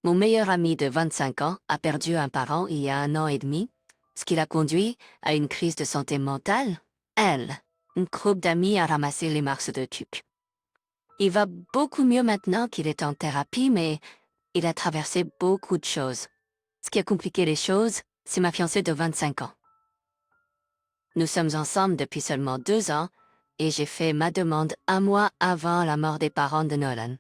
Mon meilleur ami de 25 ans a perdu un parent il y a 1 an et demi, ce qui l'a conduit à une crise de santé mentale. Elle, un groupe d'amis a ramassé les marques de trucs. Il va beaucoup mieux maintenant qu'il est en thérapie, mais il a traversé beaucoup de choses. Ce qui a compliqué les choses, c'est ma fiancée de 25 ans. Nous sommes ensemble depuis seulement 2 ans et j'ai fait ma demande un mois avant la mort des parents de Nolan.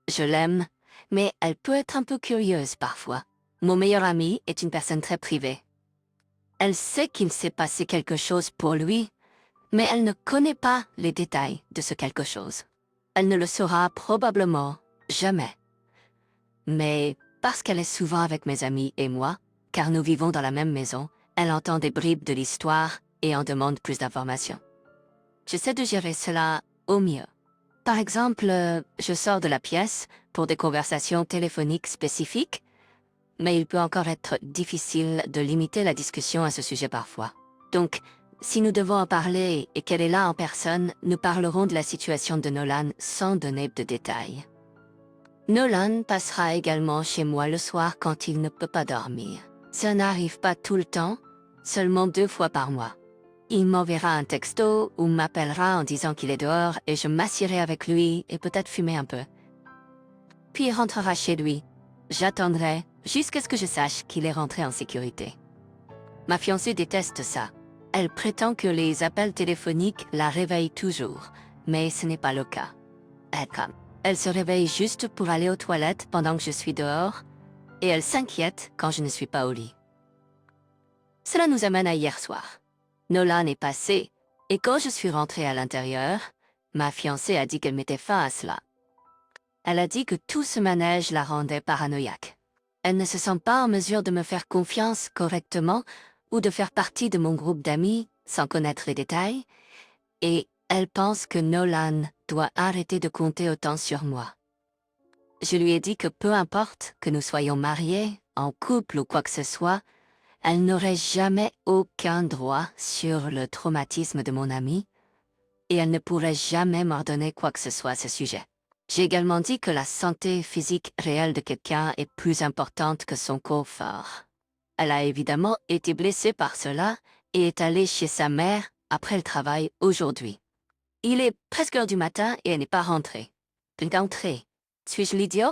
Je l'aime, mais elle peut être un peu curieuse parfois. Mon meilleur ami est une personne très privée. Elle sait qu'il s'est passé quelque chose pour lui, mais elle ne connaît pas les détails de ce quelque chose. Elle ne le saura probablement jamais. Mais parce qu'elle est souvent avec mes amis et moi, car nous vivons dans la même maison, elle entend des bribes de l'histoire et en demande plus d'informations. J'essaie de gérer cela au mieux. Par exemple, je sors de la pièce pour des conversations téléphoniques spécifiques, mais il peut encore être difficile de limiter la discussion à ce sujet parfois. Donc, si nous devons en parler et qu'elle est là en personne, nous parlerons de la situation de Nolan sans donner de détails. Nolan passera également chez moi le soir quand il ne peut pas dormir. Ça n'arrive pas tout le temps, seulement 2 fois par mois. Il m'enverra un texto ou m'appellera en disant qu'il est dehors et je m'assierai avec lui et peut-être fumer un peu. Puis il rentrera chez lui. J'attendrai jusqu'à ce que je sache qu'il est rentré en sécurité. Ma fiancée déteste ça. Elle prétend que les appels téléphoniques la réveillent toujours, mais ce n'est pas le cas. Elle se réveille juste pour aller aux toilettes pendant que je suis dehors, et elle s'inquiète quand je ne suis pas au lit. Cela nous amène à hier soir. Nolan est passé, et quand je suis rentrée à l'intérieur, ma fiancée a dit qu'elle mettait fin à cela. Elle a dit que tout ce manège la rendait paranoïaque. Elle ne se sent pas en mesure de me faire confiance correctement ou de faire partie de mon groupe d'amis sans connaître les détails, et elle pense que Nolan doit arrêter de compter autant sur moi. Je lui ai dit que peu importe que nous soyons mariés, en couple ou quoi que ce soit, elle n'aurait jamais aucun droit sur le traumatisme de mon ami, et elle ne pourrait jamais m'ordonner quoi que ce soit à ce sujet. J'ai également dit que la santé physique réelle de quelqu'un est plus importante que son confort. Elle a évidemment été blessée par cela et est allée chez sa mère après le travail aujourd'hui. Il est presque l'heure du matin et elle n'est pas rentrée. D'entrée. Suis-je l'idiot?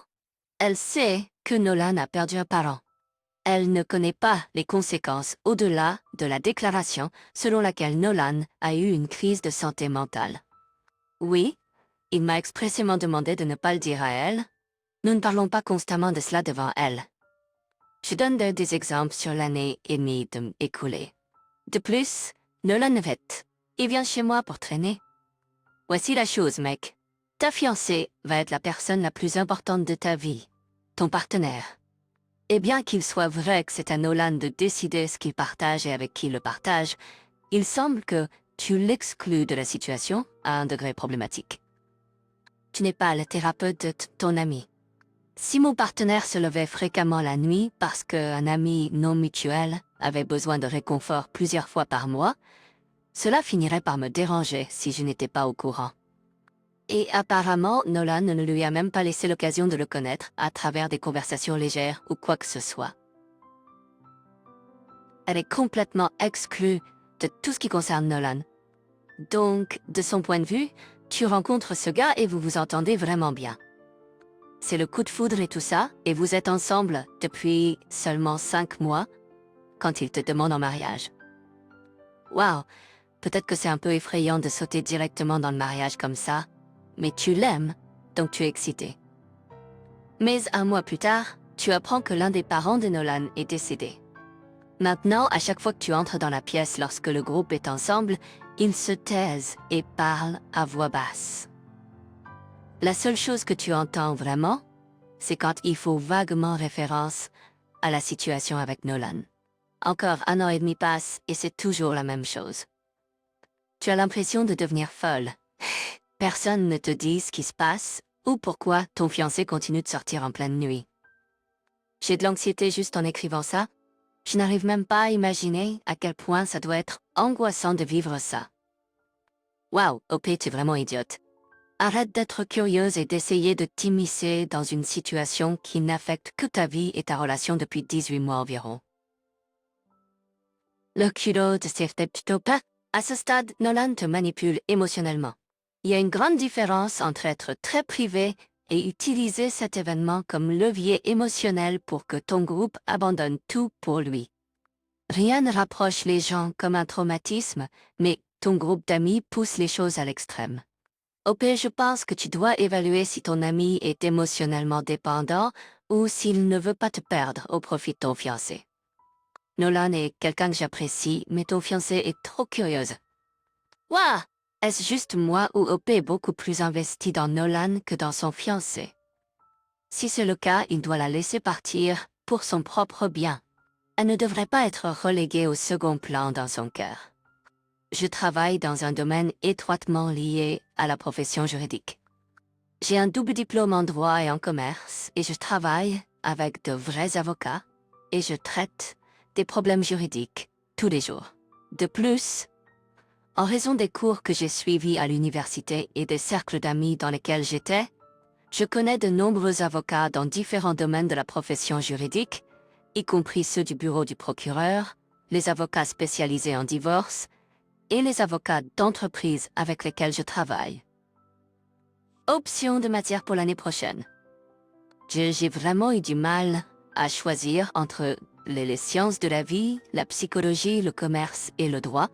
Elle sait que Nolan a perdu un parent. Elle ne connaît pas les conséquences au-delà de la déclaration selon laquelle Nolan a eu une crise de santé mentale. Oui, il m'a expressément demandé de ne pas le dire à elle. Nous ne parlons pas constamment de cela devant elle. Je donne des exemples sur l'année et demie écoulée. De plus, Nolan ne vête. Il vient chez moi pour traîner. Voici la chose, mec. Ta fiancée va être la personne la plus importante de ta vie. Ton partenaire. Et bien qu'il soit vrai que c'est à Nolan de décider ce qu'il partage et avec qui il le partage, il semble que tu l'exclus de la situation à un degré problématique. Tu n'es pas le thérapeute de ton ami. Si mon partenaire se levait fréquemment la nuit parce qu'un ami non mutuel avait besoin de réconfort plusieurs fois par mois, cela finirait par me déranger si je n'étais pas au courant. Et apparemment, Nolan ne lui a même pas laissé l'occasion de le connaître à travers des conversations légères ou quoi que ce soit. Elle est complètement exclue de tout ce qui concerne Nolan. Donc, de son point de vue, tu rencontres ce gars et vous vous entendez vraiment bien. C'est le coup de foudre et tout ça, et vous êtes ensemble depuis seulement 5 mois, quand il te demande en mariage. Waouh, peut-être que c'est un peu effrayant de sauter directement dans le mariage comme ça, mais tu l'aimes, donc tu es excité. Mais 1 mois plus tard, tu apprends que l'un des parents de Nolan est décédé. Maintenant, à chaque fois que tu entres dans la pièce lorsque le groupe est ensemble, ils se taisent et parlent à voix basse. La seule chose que tu entends vraiment, c'est quand il faut vaguement référence à la situation avec Nolan. Encore 1 an et demi passe et c'est toujours la même chose. Tu as l'impression de devenir folle. Personne ne te dit ce qui se passe ou pourquoi ton fiancé continue de sortir en pleine nuit. J'ai de l'anxiété juste en écrivant ça. Je n'arrive même pas à imaginer à quel point ça doit être angoissant de vivre ça. Waouh, OP, tu es vraiment idiote. Arrête d'être curieuse et d'essayer de t'immiscer dans une situation qui n'affecte que ta vie et ta relation depuis 18 mois environ. Le culot de s'est plutôt pas. À ce stade, Nolan te manipule émotionnellement. Il y a une grande différence entre être très privé et utiliser cet événement comme levier émotionnel pour que ton groupe abandonne tout pour lui. Rien ne rapproche les gens comme un traumatisme, mais ton groupe d'amis pousse les choses à l'extrême. OP, je pense que tu dois évaluer si ton ami est émotionnellement dépendant ou s'il ne veut pas te perdre au profit de ton fiancé. Nolan est quelqu'un que j'apprécie, mais ton fiancé est trop curieuse. Ouah! Est-ce juste moi ou OP est beaucoup plus investi dans Nolan que dans son fiancé? Si c'est le cas, il doit la laisser partir pour son propre bien. Elle ne devrait pas être reléguée au second plan dans son cœur. Je travaille dans un domaine étroitement lié à la profession juridique. J'ai un double diplôme en droit et en commerce et je travaille avec de vrais avocats et je traite des problèmes juridiques tous les jours. De plus, en raison des cours que j'ai suivis à l'université et des cercles d'amis dans lesquels j'étais, je connais de nombreux avocats dans différents domaines de la profession juridique, y compris ceux du bureau du procureur, les avocats spécialisés en divorce et les avocats d'entreprise avec lesquels je travaille. Option de matière pour l'année prochaine. J'ai vraiment eu du mal à choisir entre les sciences de la vie, la psychologie, le commerce et le droit,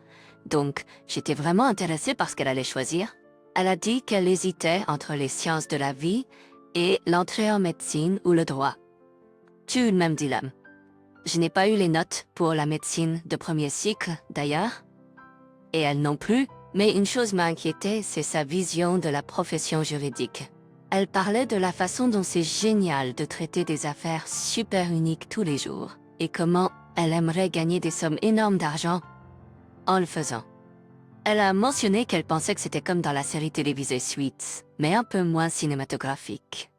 donc j'étais vraiment intéressée par ce qu'elle allait choisir. Elle a dit qu'elle hésitait entre les sciences de la vie et l'entrée en médecine ou le droit. Tu as eu le même dilemme. Je n'ai pas eu les notes pour la médecine de premier cycle, d'ailleurs. Et elle non plus, mais une chose m'a inquiétée, c'est sa vision de la profession juridique. Elle parlait de la façon dont c'est génial de traiter des affaires super uniques tous les jours, et comment elle aimerait gagner des sommes énormes d'argent en le faisant. Elle a mentionné qu'elle pensait que c'était comme dans la série télévisée Suits, mais un peu moins cinématographique.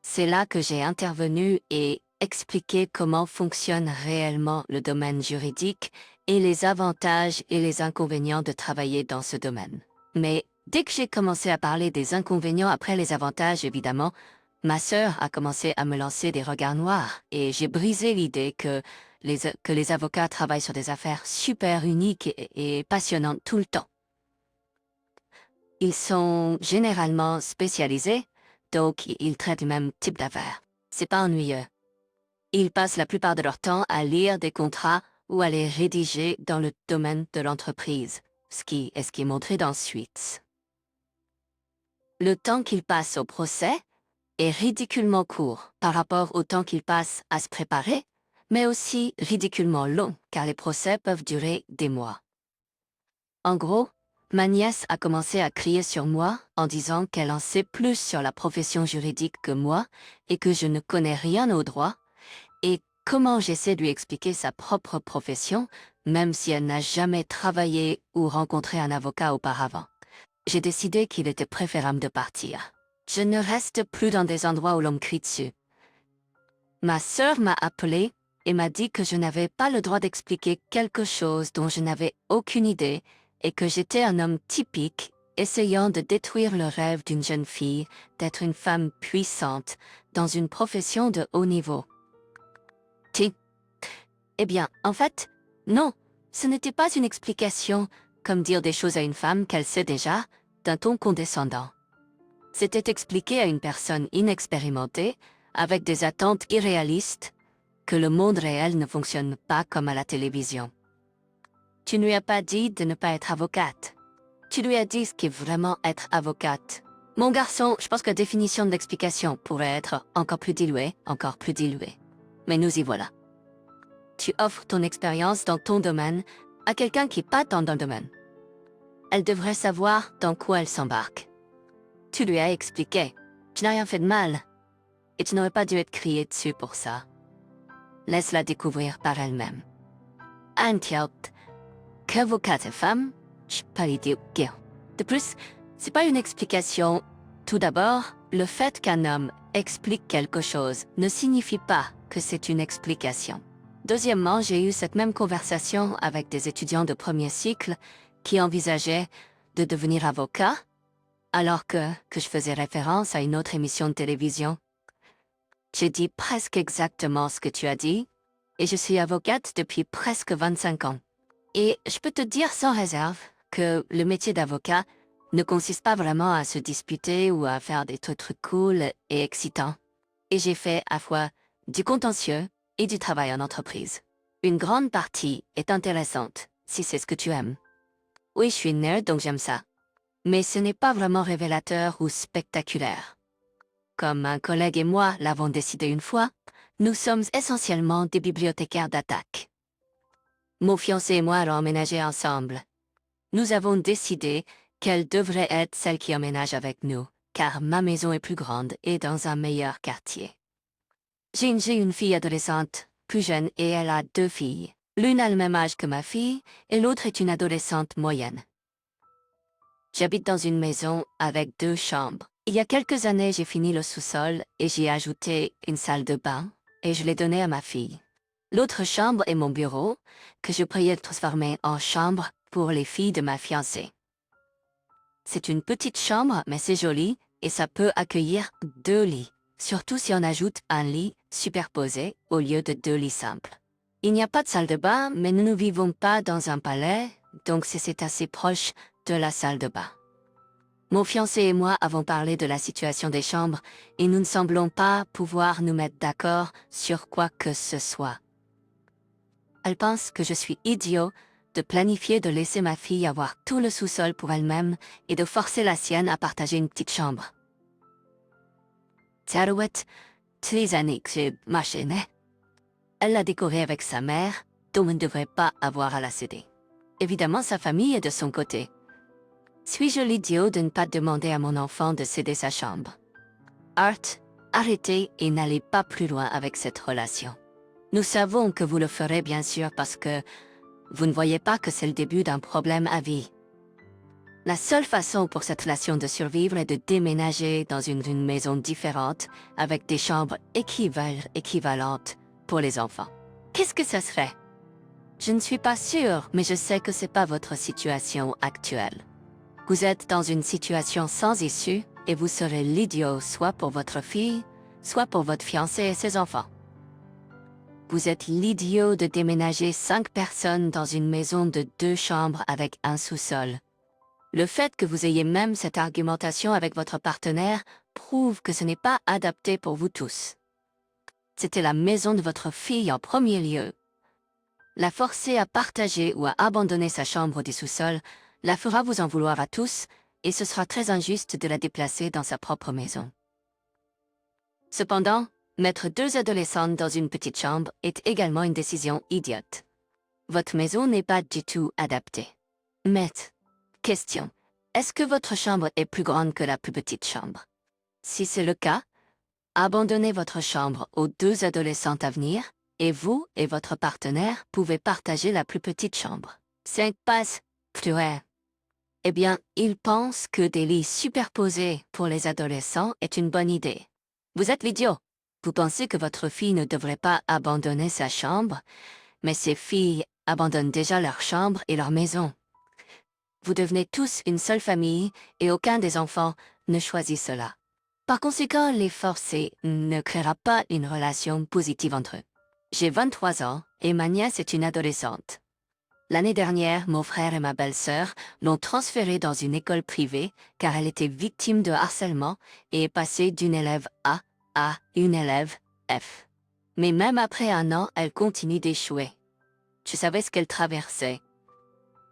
C'est là que j'ai intervenu et expliqué comment fonctionne réellement le domaine juridique et les avantages et les inconvénients de travailler dans ce domaine. Mais dès que j'ai commencé à parler des inconvénients après les avantages, évidemment, ma sœur a commencé à me lancer des regards noirs et j'ai brisé l'idée que les avocats travaillent sur des affaires super uniques et passionnantes tout le temps. Ils sont généralement spécialisés, donc ils traitent du même type d'affaires. C'est pas ennuyeux. Ils passent la plupart de leur temps à lire des contrats ou à les rédiger dans le domaine de l'entreprise, ce qui est montré dans Suits. Le temps qu'ils passent au procès est ridiculement court par rapport au temps qu'ils passent à se préparer, mais aussi ridiculement long, car les procès peuvent durer des mois. En gros, ma nièce a commencé à crier sur moi en disant qu'elle en sait plus sur la profession juridique que moi et que je ne connais rien au droit, et comment j'essaie de lui expliquer sa propre profession, même si elle n'a jamais travaillé ou rencontré un avocat auparavant. J'ai décidé qu'il était préférable de partir. Je ne reste plus dans des endroits où l'on me crie dessus. Ma sœur m'a appelé et m'a dit que je n'avais pas le droit d'expliquer quelque chose dont je n'avais aucune idée et que j'étais un homme typique essayant de détruire le rêve d'une jeune fille d'être une femme puissante dans une profession de haut niveau. Eh bien, en fait, non, ce n'était pas une explication, comme dire des choses à une femme qu'elle sait déjà, d'un ton condescendant. C'était expliquer à une personne inexpérimentée, avec des attentes irréalistes, que le monde réel ne fonctionne pas comme à la télévision. Tu ne lui as pas dit de ne pas être avocate. Tu lui as dit ce qu'est vraiment être avocate. Mon garçon, je pense que la définition de l'explication pourrait être encore plus diluée, encore plus diluée. Mais nous y voilà. Tu offres ton expérience dans ton domaine à quelqu'un qui n'est pas dans le domaine. Elle devrait savoir dans quoi elle s'embarque. Tu lui as expliqué. Tu n'as rien fait de mal. Et tu n'aurais pas dû être crié dessus pour ça. Laisse-la découvrir par elle-même. Antiote, qu'avocate et femme, je pas l'idée. De plus, c'est pas une explication. Tout d'abord, le fait qu'un homme explique quelque chose ne signifie pas que c'est une explication. Deuxièmement, j'ai eu cette même conversation avec des étudiants de premier cycle qui envisageaient de devenir avocat, alors que je faisais référence à une autre émission de télévision. J'ai dit presque exactement ce que tu as dit, et je suis avocate depuis presque 25 ans. Et je peux te dire sans réserve que le métier d'avocat ne consiste pas vraiment à se disputer ou à faire des trucs cool et excitants. Et j'ai fait à la fois du contentieux et du travail en entreprise. Une grande partie est intéressante, si c'est ce que tu aimes. Oui, je suis nerd, donc j'aime ça. Mais ce n'est pas vraiment révélateur ou spectaculaire. Comme un collègue et moi l'avons décidé une fois, nous sommes essentiellement des bibliothécaires d'attaque. Mon fiancé et moi allons emménager ensemble. Nous avons décidé qu'elle devrait être celle qui emménage avec nous, car ma maison est plus grande et dans un meilleur quartier. J'ai une fille adolescente, plus jeune, et elle a 2 filles. L'une a le même âge que ma fille, et l'autre est une adolescente moyenne. J'habite dans une maison avec 2 chambres. Il y a quelques années, j'ai fini le sous-sol et j'y ai ajouté une salle de bain, et je l'ai donnée à ma fille. L'autre chambre est mon bureau, que je priais de transformer en chambre pour les filles de ma fiancée. C'est une petite chambre, mais c'est joli, et ça peut accueillir 2 lits, surtout si on ajoute un lit superposé au lieu de 2 lits simples. Il n'y a pas de salle de bain, mais nous ne vivons pas dans un palais, donc c'est assez proche de la salle de bain. Mon fiancé et moi avons parlé de la situation des chambres, et nous ne semblons pas pouvoir nous mettre d'accord sur quoi que ce soit. Elle pense que je suis idiot de planifier de laisser ma fille avoir tout le sous-sol pour elle-même et de forcer la sienne à partager une petite chambre. Tarouette, tous les années que j'ai machiné. Elle l'a décorée avec sa mère, dont on ne devrait pas avoir à la céder. Évidemment, sa famille est de son côté. Suis-je l'idiot de ne pas demander à mon enfant de céder sa chambre? Art, arrêtez et n'allez pas plus loin avec cette relation. Nous savons que vous le ferez bien sûr parce que vous ne voyez pas que c'est le début d'un problème à vie. La seule façon pour cette relation de survivre est de déménager dans une maison différente avec des chambres équivalentes pour les enfants. Qu'est-ce que ça serait? Je ne suis pas sûre, mais je sais que c'est pas votre situation actuelle. Vous êtes dans une situation sans issue et vous serez l'idiot soit pour votre fille, soit pour votre fiancé et ses enfants. Vous êtes l'idiot de déménager 5 personnes dans une maison de 2 chambres avec un sous-sol. Le fait que vous ayez même cette argumentation avec votre partenaire prouve que ce n'est pas adapté pour vous tous. C'était la maison de votre fille en premier lieu. La forcer à partager ou à abandonner sa chambre du sous-sol la fera vous en vouloir à tous et ce sera très injuste de la déplacer dans sa propre maison. Cependant, mettre 2 adolescentes dans une petite chambre est également une décision idiote. Votre maison n'est pas du tout adaptée. Mais, question, est-ce que votre chambre est plus grande que la plus petite chambre? Si c'est le cas, abandonnez votre chambre aux 2 adolescentes à venir, et vous et votre partenaire pouvez partager la plus petite chambre. 5 passes, plus vrai. Eh bien, il pense que des lits superposés pour les adolescents est une bonne idée. Vous êtes l'idiot. Vous pensez que votre fille ne devrait pas abandonner sa chambre, mais ces filles abandonnent déjà leur chambre et leur maison. Vous devenez tous une seule famille et aucun des enfants ne choisit cela. Par conséquent, les forcer ne créera pas une relation positive entre eux. J'ai 23 ans et ma nièce est une adolescente. L'année dernière, mon frère et ma belle-sœur l'ont transférée dans une école privée car elle était victime de harcèlement et est passée d'une élève A à une élève F. Mais même après 1 an, elle continue d'échouer. Je savais ce qu'elle traversait.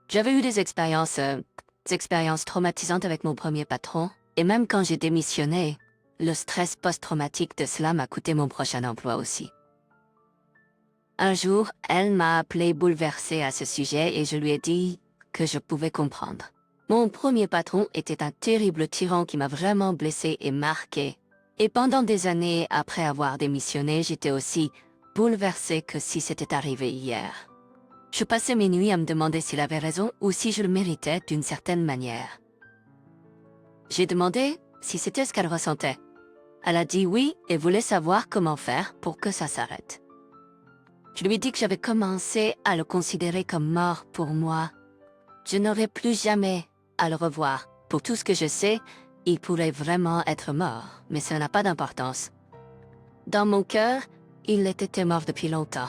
J'avais eu des expériences traumatisantes avec mon premier patron, et même quand j'ai démissionné, le stress post-traumatique de cela m'a coûté mon prochain emploi aussi. Un jour, elle m'a appelé bouleversée à ce sujet et je lui ai dit que je pouvais comprendre. Mon premier patron était un terrible tyran qui m'a vraiment blessée et marquée. Et pendant des années après avoir démissionné, j'étais aussi bouleversée que si c'était arrivé hier. Je passais mes nuits à me demander s'il avait raison ou si je le méritais d'une certaine manière. J'ai demandé si c'était ce qu'elle ressentait. Elle a dit oui et voulait savoir comment faire pour que ça s'arrête. Je lui ai dit que j'avais commencé à le considérer comme mort pour moi. Je n'aurais plus jamais à le revoir. Pour tout ce que je sais, il pourrait vraiment être mort, mais ça n'a pas d'importance. Dans mon cœur, il était mort depuis longtemps.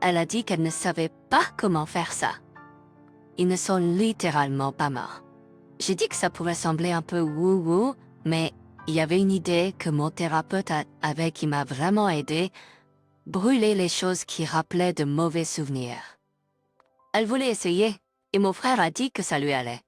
Elle a dit qu'elle ne savait pas comment faire ça. Ils ne sont littéralement pas morts. J'ai dit que ça pourrait sembler un peu wou-wou, mais il y avait une idée que mon thérapeute avait qui m'a vraiment aidé: brûler les choses qui rappelaient de mauvais souvenirs. Elle voulait essayer, et mon frère a dit que ça lui allait.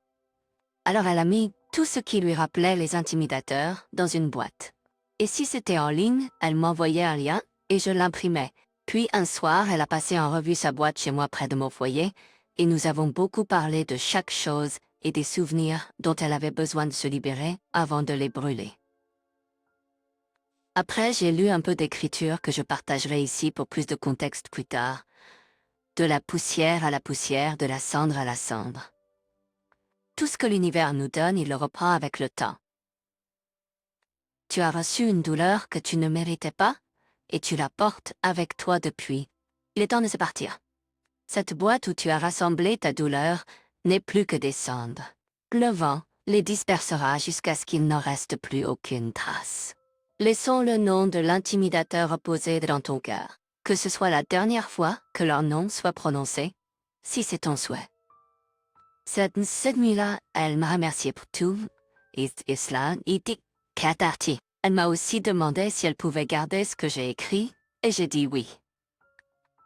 Alors elle a mis tout ce qui lui rappelait les intimidateurs dans une boîte. Et si c'était en ligne, elle m'envoyait un lien et je l'imprimais. Puis un soir, elle a passé en revue sa boîte chez moi près de mon foyer, et nous avons beaucoup parlé de chaque chose et des souvenirs dont elle avait besoin de se libérer avant de les brûler. Après, j'ai lu un peu d'écriture que je partagerai ici pour plus de contexte plus tard. De la poussière à la poussière, de la cendre à la cendre. Tout ce que l'univers nous donne, il le reprend avec le temps. Tu as reçu une douleur que tu ne méritais pas, et tu la portes avec toi depuis. Il est temps de se partir. Cette boîte où tu as rassemblé ta douleur n'est plus que des cendres. Le vent les dispersera jusqu'à ce qu'il n'en reste plus aucune trace. Laissons le nom de l'intimidateur reposer dans ton cœur, que ce soit la dernière fois que leur nom soit prononcé, si c'est ton souhait. Cette nuit-là, elle m'a remercié pour tout, et cela était cathartique. Elle m'a aussi demandé si elle pouvait garder ce que j'ai écrit, et j'ai dit oui.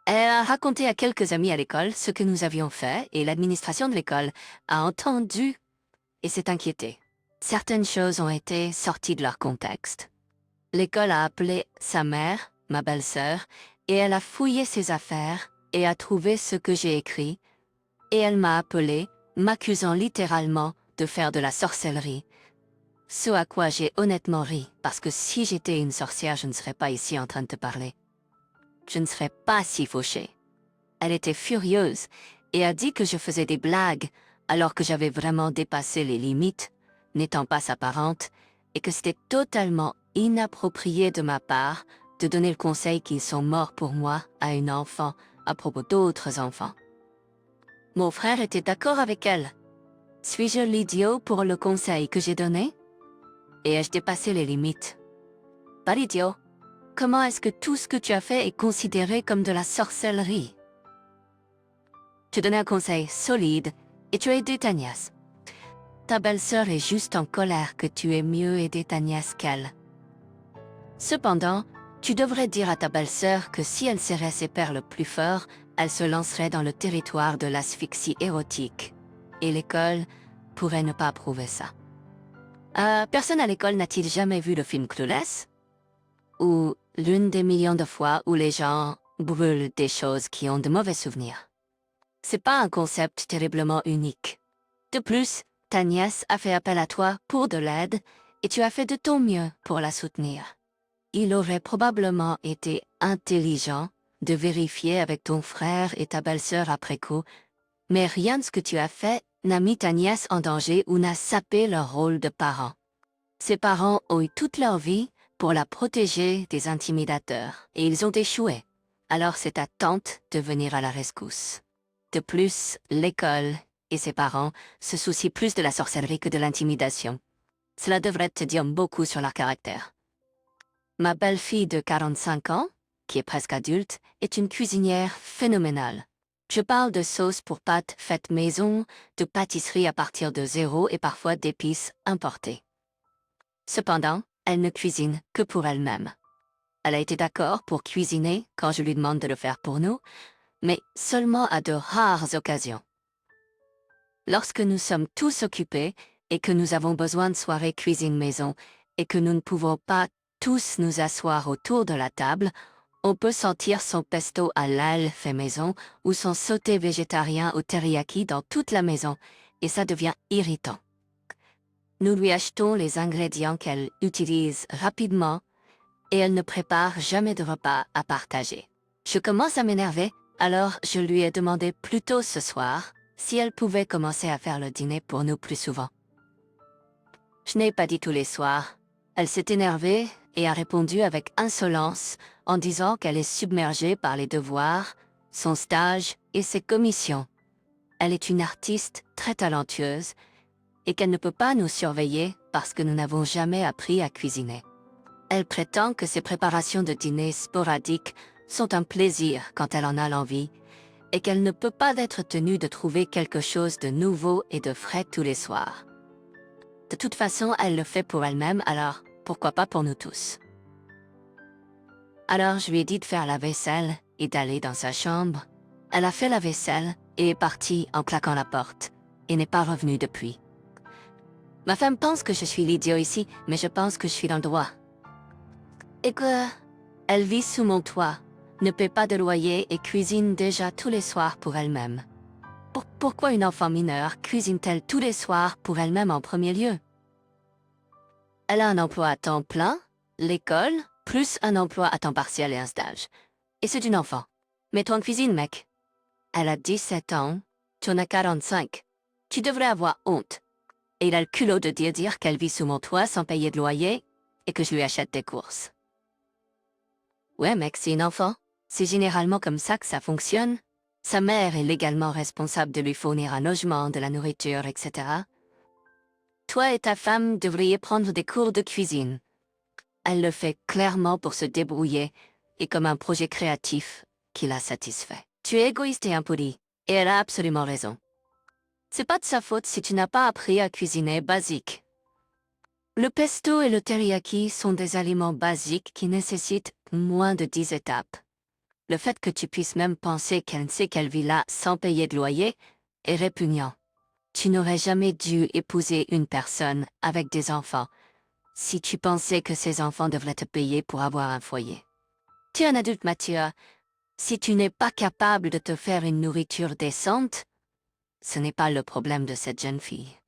Elle a raconté à quelques amis à l'école ce que nous avions fait, et l'administration de l'école a entendu et s'est inquiétée. Certaines choses ont été sorties de leur contexte. L'école a appelé sa mère, ma belle-sœur, et elle a fouillé ses affaires et a trouvé ce que j'ai écrit, et elle m'a appelé, m'accusant littéralement de faire de la sorcellerie. Ce à quoi j'ai honnêtement ri, parce que si j'étais une sorcière, je ne serais pas ici en train de te parler. Je ne serais pas si fauchée. Elle était furieuse et a dit que je faisais des blagues, alors que j'avais vraiment dépassé les limites, n'étant pas sa parente, et que c'était totalement inapproprié de ma part de donner le conseil qu'ils sont morts pour moi à une enfant à propos d'autres enfants. Mon frère était d'accord avec elle. Suis-je l'idiot pour le conseil que j'ai donné? Et ai-je dépassé les limites? Pas l'idiot. Comment est-ce que tout ce que tu as fait est considéré comme de la sorcellerie? Tu donnais un conseil solide et tu as aidé ta nièce. Ta belle-sœur est juste en colère que tu aies mieux aidé ta nièce qu'elle. Cependant, tu devrais dire à ta belle-sœur que si elle serrait ses perles plus fort, elle se lancerait dans le territoire de l'asphyxie érotique. Et l'école pourrait ne pas approuver ça. Personne à l'école n'a-t-il jamais vu le film Clueless? Ou l'une des millions de fois où les gens brûlent des choses qui ont de mauvais souvenirs. C'est pas un concept terriblement unique. De plus, ta nièce a fait appel à toi pour de l'aide et tu as fait de ton mieux pour la soutenir. Il aurait probablement été intelligent de vérifier avec ton frère et ta belle-sœur après coup, mais rien de ce que tu as fait n'a mis ta nièce en danger ou n'a sapé leur rôle de parents. Ses parents ont eu toute leur vie pour la protéger des intimidateurs, et ils ont échoué. Alors c'est ta tante de venir à la rescousse. De plus, l'école et ses parents se soucient plus de la sorcellerie que de l'intimidation. Cela devrait te dire beaucoup sur leur caractère. Ma belle-fille de 45 ans, qui est presque adulte, est une cuisinière phénoménale. Je parle de sauces pour pâtes faites maison, de pâtisserie à partir de zéro et parfois d'épices importées. Cependant, elle ne cuisine que pour elle-même. Elle a été d'accord pour cuisiner quand je lui demande de le faire pour nous, mais seulement à de rares occasions. Lorsque nous sommes tous occupés et que nous avons besoin de soirées cuisine maison et que nous ne pouvons pas tous nous asseoir autour de la table, on peut sentir son pesto à l'ail fait maison ou son sauté végétarien au teriyaki dans toute la maison, et ça devient irritant. Nous lui achetons les ingrédients qu'elle utilise rapidement et elle ne prépare jamais de repas à partager. Je commence à m'énerver, alors je lui ai demandé plus tôt ce soir si elle pouvait commencer à faire le dîner pour nous plus souvent. Je n'ai pas dit tous les soirs. Elle s'est énervée et a répondu avec insolence en disant qu'elle est submergée par les devoirs, son stage et ses commissions. Elle est une artiste très talentueuse et qu'elle ne peut pas nous surveiller parce que nous n'avons jamais appris à cuisiner. Elle prétend que ses préparations de dîner sporadiques sont un plaisir quand elle en a l'envie, et qu'elle ne peut pas être tenue de trouver quelque chose de nouveau et de frais tous les soirs. De toute façon, elle le fait pour elle-même, alors pourquoi pas pour nous tous? Alors je lui ai dit de faire la vaisselle et d'aller dans sa chambre. Elle a fait la vaisselle et est partie en claquant la porte, et n'est pas revenue depuis. Ma femme pense que je suis l'idiot ici, mais je pense que je suis dans le droit. Et que elle vit sous mon toit, ne paie pas de loyer et cuisine déjà tous les soirs pour elle-même. Pourquoi une enfant mineure cuisine-t-elle tous les soirs pour elle-même en premier lieu? Elle a un emploi à temps plein, l'école, plus un emploi à temps partiel et un stage. Et c'est une enfant. Mets-toi en cuisine, mec. Elle a 17 ans, tu en as 45. Tu devrais avoir honte. Et il a le culot de dire qu'elle vit sous mon toit sans payer de loyer et que je lui achète des courses. Ouais, mec, c'est une enfant. C'est généralement comme ça que ça fonctionne. Sa mère est légalement responsable de lui fournir un logement, de la nourriture, etc. Toi et ta femme devriez prendre des cours de cuisine. Elle le fait clairement pour se débrouiller et comme un projet créatif qui la satisfait. Tu es égoïste et impoli, et elle a absolument raison. C'est pas de sa faute si tu n'as pas appris à cuisiner basique. Le pesto et le teriyaki sont des aliments basiques qui nécessitent moins de 10 étapes. Le fait que tu puisses même penser qu'elle sait qu'elle vit là sans payer de loyer est répugnant. Tu n'aurais jamais dû épouser une personne avec des enfants si tu pensais que ces enfants devraient te payer pour avoir un foyer. Tu es un adulte mature. Si tu n'es pas capable de te faire une nourriture décente, ce n'est pas le problème de cette jeune fille.